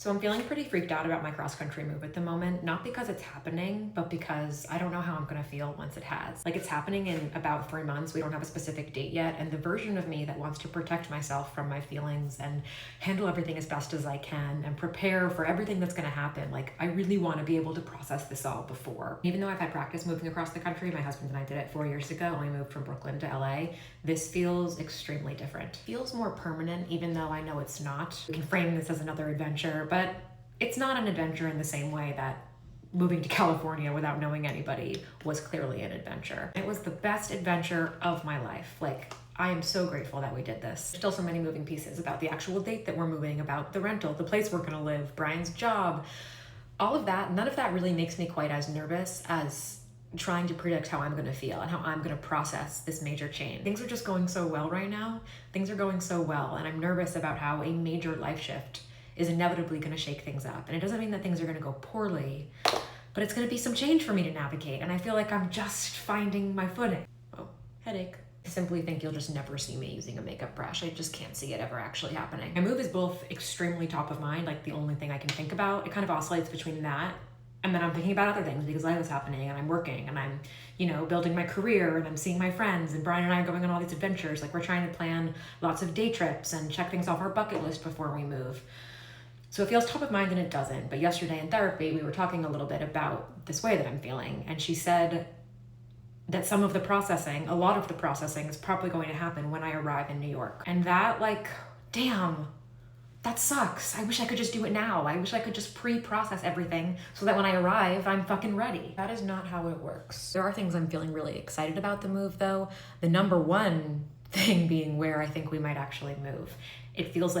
So I'm feeling pretty freaked out about my cross-country move at the moment, not because it's happening, but because I don't know how I'm gonna feel once it has. Like, it's happening in about 3 months. We don't have a specific date yet, and the version of me that wants to protect myself from my feelings and handle everything as best as I can and prepare for everything that's gonna happen, like, I really wanna be able to process this all before. Even though I've had practice moving across the country, my husband and I did it 4 years ago when we moved from Brooklyn to LA, this feels extremely different. It feels more permanent, even though I know it's not. We can frame this as another adventure, but it's not an adventure in the same way that moving to California without knowing anybody was clearly an adventure. It was the best adventure of my life. Like, I am so grateful that we did this. There's still so many moving pieces about the actual date that we're moving, about the rental, the place we're gonna live, Brian's job, all of that. None of that really makes me quite as nervous as trying to predict how I'm gonna feel and how I'm gonna process this major change. Things are just going so well right now. Things are going so well, and I'm nervous about how a major life shift is inevitably gonna shake things up. And it doesn't mean that things are gonna go poorly, but it's gonna be some change for me to navigate, and I feel like I'm just finding my footing. Oh, headache. I simply think you'll just never see me using a makeup brush. I just can't see it ever actually happening. My move is both extremely top of mind, like the only thing I can think about. It kind of oscillates between that and then I'm thinking about other things because life is happening and I'm working and I'm, building my career and I'm seeing my friends, and Brian and I are going on all these adventures. Like, we're trying to plan lots of day trips and check things off our bucket list before we move. So it feels top of mind and it doesn't. But yesterday in therapy, we were talking a little bit about this way that I'm feeling. And she said that a lot of the processing is probably going to happen when I arrive in New York. And that, like, damn, that sucks. I wish I could just do it now. I wish I could just pre-process everything so that when I arrive, I'm fucking ready. That is not how it works. There are things I'm feeling really excited about the move though. The number one thing being where I think we might actually move. It feels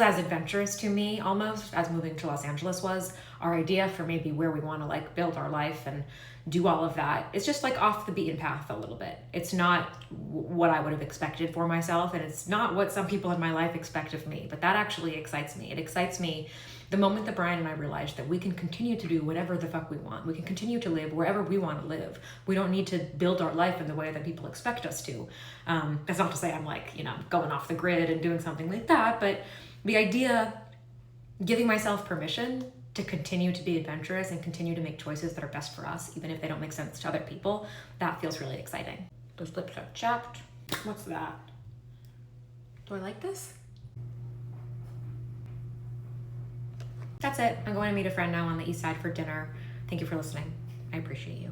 as adventurous to me almost as moving to Los Angeles was. Our idea for maybe where we want to like build our life and do all of that is just like off the beaten path a little bit. It's not what I would have expected for myself, and it's not what some people in my life expect of me, but that actually excites me. It excites me the moment that Brian and I realized that we can continue to do whatever the fuck we want. We can continue to live wherever we want to live. We don't need to build our life in the way that people expect us to. That's not to say I'm like, going off the grid and doing something like that, but the idea, giving myself permission to continue to be adventurous and continue to make choices that are best for us, even if they don't make sense to other people, that feels really exciting. Those lips are chapped. What's that? Do I like this? That's it. I'm going to meet a friend now on the east side for dinner. Thank you for listening. I appreciate you.